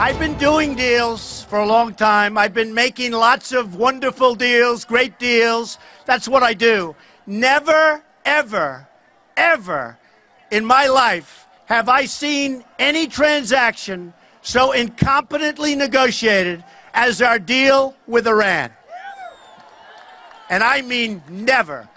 I've been doing deals for a long time. I've been making lots of wonderful deals, great deals. That's what I do. Never, ever, ever in my life have I seen any transaction so incompetently negotiated as our deal with Iran. And I mean never.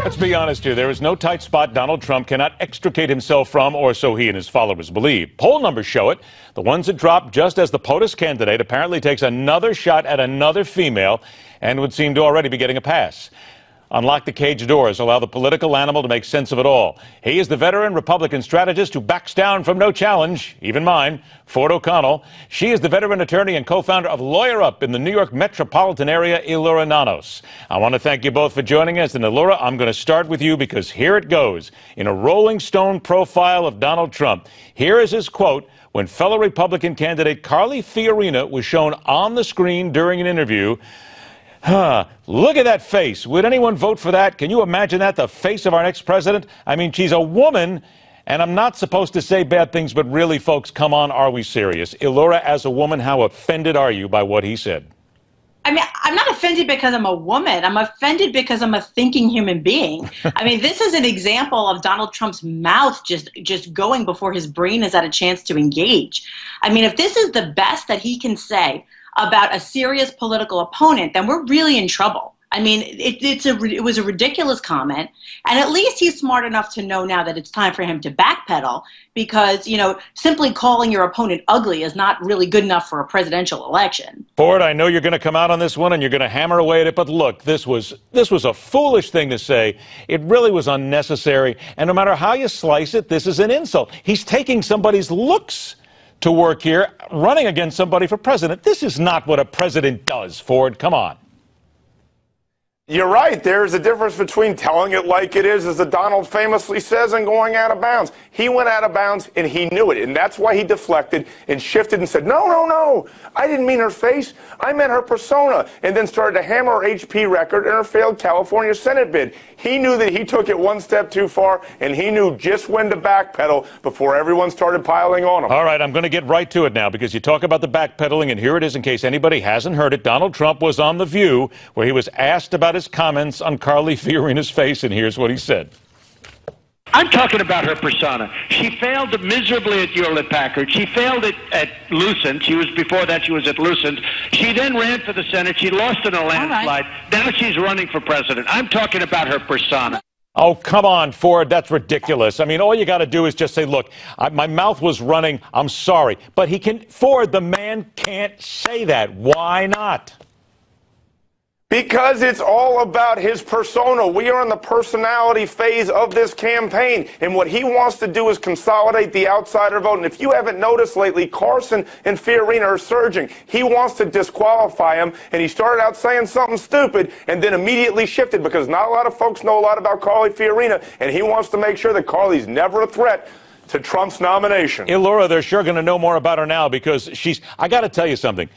Let's be honest here. There is no tight spot Donald Trump cannot extricate himself from, or so he and his followers believe. Poll numbers show it. The ones that drop just as the POTUS candidate apparently takes another shot at another female and would seem to already be getting a pass. Unlock the cage doors. Allow the political animal to make sense of it all. He is the veteran Republican strategist who backs down from no challenge, even mine, Ford O'Connell. She is the veteran attorney and co-founder of Lawyer Up in the New York metropolitan area, Elura Nanos. I want to thank you both for joining us. And Elura, I'm going to start with you because here it goes. In a Rolling Stone profile of Donald Trump, here is his quote when fellow Republican candidate Carly Fiorina was shown on the screen during an interview. Look at that face. Would anyone vote for that? Can you imagine that? The face of our next president? I mean, she's a woman, and I'm not supposed to say bad things, but really, folks, come on, are we serious? Elura, as a woman, how offended are you by what he said? I mean, I'm not offended because I'm a woman. I'm offended because I'm a thinking human being. I mean, this is an example of Donald Trump's mouth just going before his brain has had a chance to engage. I mean, if this is the best that he can say about a serious political opponent, then we're really in trouble. I mean, it was a ridiculous comment, and at least he's smart enough to know now that it's time for him to backpedal because, you know, simply calling your opponent ugly is not really good enough for a presidential election. Ford, I know you're going to come out on this one and you're going to hammer away at it, but look, this was a foolish thing to say. It really was unnecessary, and no matter how you slice it, this is an insult. He's taking somebody's looks to work here, running against somebody for president. This is not what a president does, Ford. Come on. You're right. There's a difference between telling it like it is, as the Donald famously says, and going out of bounds. He went out of bounds, and he knew it, and that's why he deflected and shifted and said, no, no, no, I didn't mean her face. I meant her persona, and then started to hammer her HP record and her failed California Senate bid. He knew that he took it one step too far, and he knew just when to backpedal before everyone started piling on him. All right, I'm going to get right to it now because you talk about the backpedaling, and here it is in case anybody hasn't heard it. Donald Trump was on The View where he was asked about his comments on Carly Fiorina's face, and here's what he said. I'm talking about her persona. She failed miserably at Hewlett-Packard. She failed at Lucent. Before that, she was at Lucent. She then ran for the Senate. She lost in a landslide. Now she's running for president. I'm talking about her persona. Oh, come on, Ford. That's ridiculous. I mean, all you got to do is just say, look, my mouth was running. I'm sorry. But Ford, the man can't say that. Why not? Because it's all about his persona. We are in the personality phase of this campaign, and what he wants to do is consolidate the outsider vote. And if you haven't noticed lately, Carson and Fiorina are surging. He wants to disqualify him, and he started out saying something stupid and then immediately shifted because not a lot of folks know a lot about Carly Fiorina, and he wants to make sure that Carly's never a threat to Trump's nomination. Elura, they're sure going to know more about her now because I got to tell you something.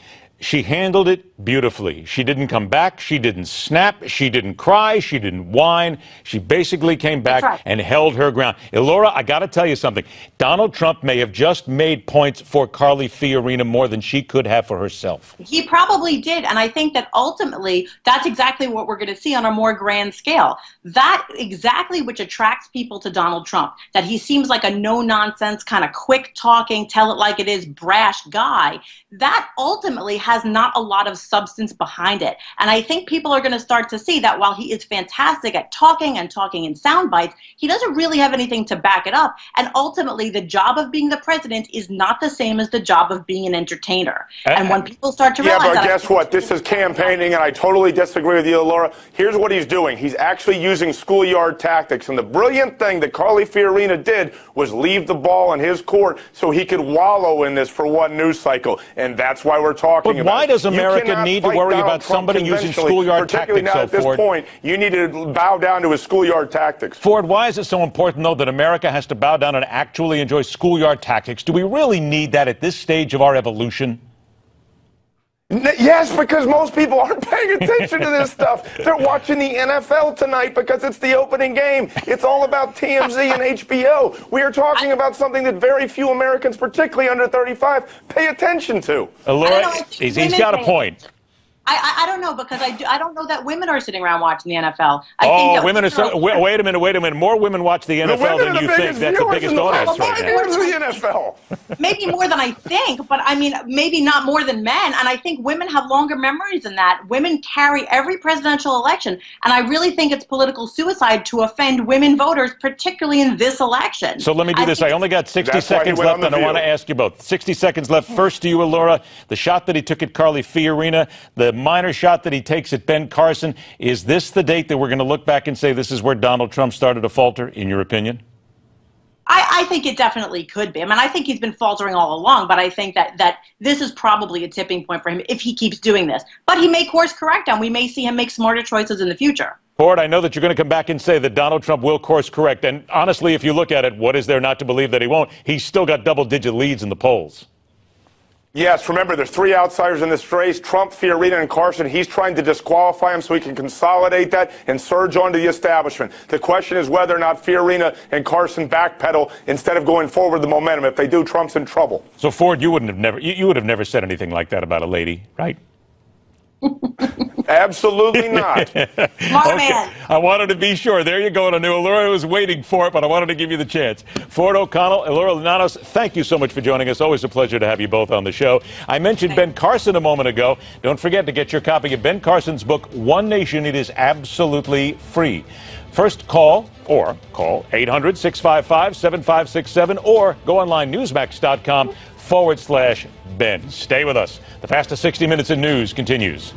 She handled it beautifully. She didn't come back. She didn't snap. She didn't cry. She didn't whine. She basically came back and held her ground. Elura, I got to tell you something. Donald Trump may have just made points for Carly Fiorina more than she could have for herself. He probably did, and I think that ultimately that's exactly what we're going to see on a more grand scale. That exactly which attracts people to Donald Trump, that he seems like a no-nonsense, kind of quick-talking, tell-it-like-it-is, brash guy, that ultimately has not a lot of substance behind it. And I think people are going to start to see that while he is fantastic at talking and talking in sound bites, he doesn't really have anything to back it up. And ultimately, the job of being the president is not the same as the job of being an entertainer. And when people start to realize that... Yeah, but guess what? This is campaigning, and I totally disagree with you, Laura. Here's what he's doing. He's actually using schoolyard tactics. And the brilliant thing that Carly Fiorina did was leave the ball in his court so he could wallow in this for one news cycle. And that's why we're talking about it. Why does America need to worry about somebody using schoolyard tactics? Now, at this point, you need to bow down to his schoolyard tactics. Ford, why is it so important, though, that America has to bow down and actually enjoy schoolyard tactics? Do we really need that at this stage of our evolution? Yes, because most people aren't paying attention to this stuff. They're watching the NFL tonight because it's the opening game. It's all about TMZ and HBO. We are talking about something that very few Americans, particularly under 35, pay attention to. Elura, he's got a point. I don't know, because I don't know that women are sitting around watching the NFL. Women are wait a minute. More women watch the NFL than you think. That's the biggest audience right now. The NFL. Maybe more than I think, but I mean, maybe not more than men. And I think women have longer memories than that. Women carry every presidential election, and I really think it's political suicide to offend women voters, particularly in this election. So let me do this. I only got 60 seconds left, and I want to ask you both. 60 seconds left. First to you, Elura. The shot that he took at Carly Fiorina, the minor shot that he takes at Ben Carson. Is this the date that we're going to look back and say this is where Donald Trump started to falter, in your opinion? I think it definitely could be. I mean, I think he's been faltering all along, but I think that this is probably a tipping point for him if he keeps doing this. But he may course correct, and we may see him make smarter choices in the future. Ford, I know that you're going to come back and say that Donald Trump will course correct. And honestly, if you look at it, what is there not to believe that he won't? He's still got double-digit leads in the polls. Yes, remember, there's three outsiders in this race, Trump, Fiorina, and Carson. He's trying to disqualify him so he can consolidate that and surge onto the establishment. The question is whether or not Fiorina and Carson backpedal instead of going forward the momentum. If they do, Trump's in trouble. So, Ford, you would have never said anything like that about a lady, right? Absolutely not. Smart man. I wanted to be sure. There you go. And I knew Elura was waiting for it, but I wanted to give you the chance. Ford, O'Connell, Elura Nanos, thank you so much for joining us. Always a pleasure to have you both on the show. I mentioned Ben Carson a moment ago. Don't forget to get your copy of Ben Carson's book, One Nation. It is absolutely free. First, call 800-655-7567 or go online, newsmax.com/Ben. Stay with us. The fastest 60 minutes in news continues.